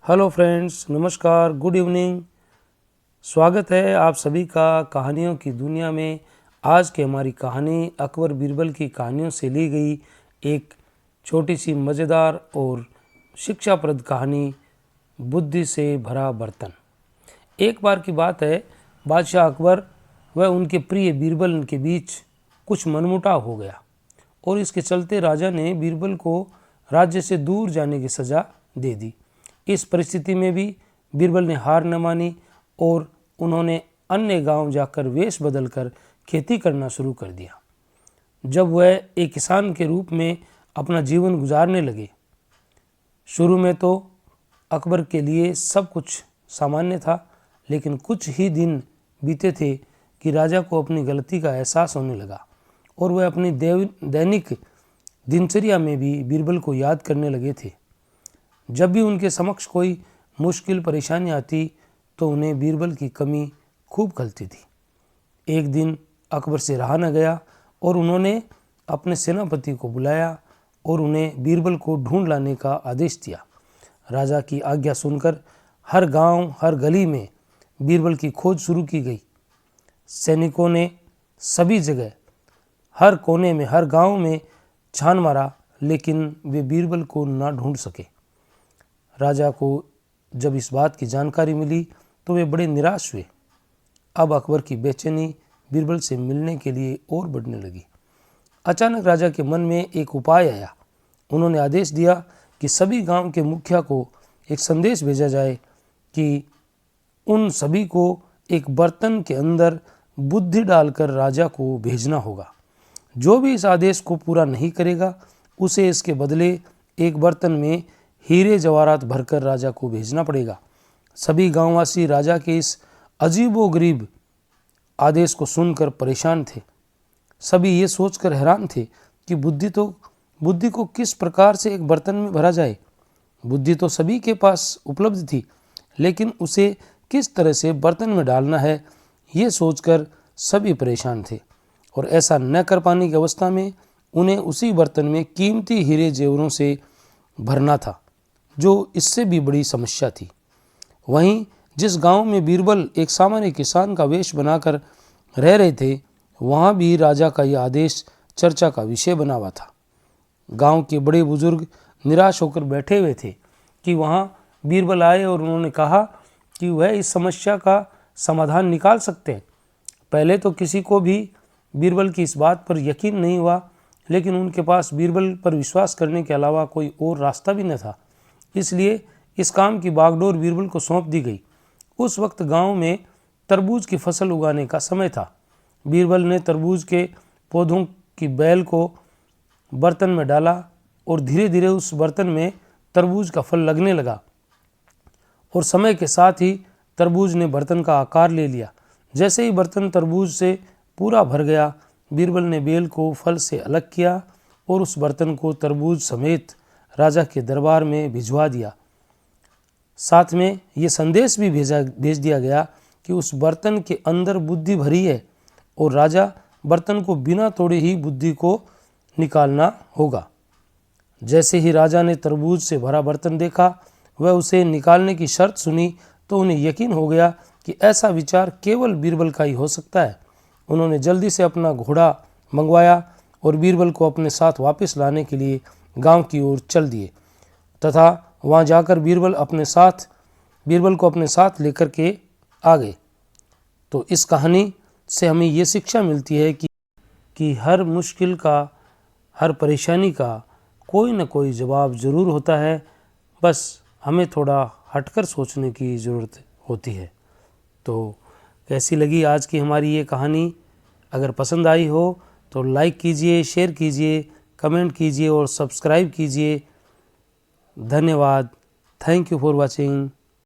Hello friends, नमस्कार, good evening. स्वागत है आप सभी का कहानियों की दुनिया में। आज की हमारी कहानी अकबर बीरबल की कहानियों से ली गई एक छोटी सी मज़ेदार और शिक्षाप्रद कहानी, बुद्धि से भरा बर्तन। एक बार की बात है, बादशाह अकबर व उनके प्रिय बीरबल के बीच कुछ मनमुटाव हो गया और इसके चलते राजा ने बीरबल को राज्य से दूर जाने की सज़ा दे दी। इस परिस्थिति में भी बीरबल ने हार न मानी और उन्होंने अन्य गांव जाकर वेश बदलकर खेती करना शुरू कर दिया। जब वह एक किसान के रूप में अपना जीवन गुजारने लगे, शुरू में तो अकबर के लिए सब कुछ सामान्य था, लेकिन कुछ ही दिन बीते थे कि राजा को अपनी गलती का एहसास होने लगा और वह अपनी दैनिक दिनचर्या में भी बीरबल को याद करने लगे थे। जब भी उनके समक्ष कोई मुश्किल परेशानी आती तो उन्हें बीरबल की कमी खूब खलती थी। एक दिन अकबर से रहा न गया और उन्होंने अपने सेनापति को बुलाया और उन्हें बीरबल को ढूंढ लाने का आदेश दिया। राजा की आज्ञा सुनकर हर गांव, हर गली में बीरबल की खोज शुरू की गई। सैनिकों ने सभी जगह, हर कोने में, हर गांव में छान मारा, लेकिन वे बीरबल को ना ढूंढ सके। राजा को जब इस बात की जानकारी मिली तो वे बड़े निराश हुए। अब अकबर की बेचैनी बीरबल से मिलने के लिए और बढ़ने लगी। अचानक राजा के मन में एक उपाय आया। उन्होंने आदेश दिया कि सभी गांव के मुखिया को एक संदेश भेजा जाए कि उन सभी को एक बर्तन के अंदर बुद्धि डालकर राजा को भेजना होगा। जो भी इस आदेश को पूरा नहीं करेगा उसे इसके बदले एक बर्तन में हीरे जवाहरात भरकर राजा को भेजना पड़ेगा। सभी गांववासी राजा के इस अजीबोगरीब आदेश को सुनकर परेशान थे। सभी ये सोचकर हैरान थे कि बुद्धि को किस प्रकार से एक बर्तन में भरा जाए। बुद्धि तो सभी के पास उपलब्ध थी, लेकिन उसे किस तरह से बर्तन में डालना है, ये सोचकर सभी परेशान थे। और ऐसा न कर पाने की अवस्था में उन्हें उसी बर्तन में कीमती हीरे जेवरों से भरना था, जो इससे भी बड़ी समस्या थी। वहीं जिस गांव में बीरबल एक सामान्य किसान का वेश बनाकर रह रहे थे, वहां भी राजा का यह आदेश चर्चा का विषय बना हुआ था। गांव के बड़े बुजुर्ग निराश होकर बैठे हुए थे कि वहां बीरबल आए और उन्होंने कहा कि वह इस समस्या का समाधान निकाल सकते हैं। पहले तो किसी को भी बीरबल की इस बात पर यकीन नहीं हुआ, लेकिन उनके पास बीरबल पर विश्वास करने के अलावा कोई और रास्ता भी न था। इसलिए इस काम की बागडोर बीरबल को सौंप दी गई। उस वक्त गांव में तरबूज की फसल उगाने का समय था। बीरबल ने तरबूज के पौधों की बेल को बर्तन में डाला और धीरे धीरे उस बर्तन में तरबूज का फल लगने लगा और समय के साथ ही तरबूज ने बर्तन का आकार ले लिया। जैसे ही बर्तन तरबूज से पूरा भर गया, बीरबल ने बेल को फल से अलग किया और उस बर्तन को तरबूज समेत राजा के दरबार में भिजवा दिया। साथ में ये संदेश भी भेज दिया गया कि उस बर्तन के अंदर बुद्धि भरी है और राजा बर्तन को बिना तोड़े ही बुद्धि को निकालना होगा। जैसे ही राजा ने तरबूज से भरा बर्तन देखा, वह उसे निकालने की शर्त सुनी तो उन्हें यकीन हो गया कि ऐसा विचार केवल बीरबल का ही हो सकता है। उन्होंने जल्दी से अपना घोड़ा मंगवाया और बीरबल को अपने साथ वापस लाने के लिए गांव की ओर चल दिए तथा वहां जाकर बीरबल को अपने साथ लेकर के आ गए। तो इस कहानी से हमें ये शिक्षा मिलती है कि हर मुश्किल का, हर परेशानी का कोई न कोई जवाब ज़रूर होता है, बस हमें थोड़ा हटकर सोचने की ज़रूरत होती है। तो कैसी लगी आज की हमारी ये कहानी? अगर पसंद आई हो तो लाइक कीजिए, शेयर कीजिए, कमेंट कीजिए और सब्सक्राइब कीजिए। धन्यवाद। Thank you for watching.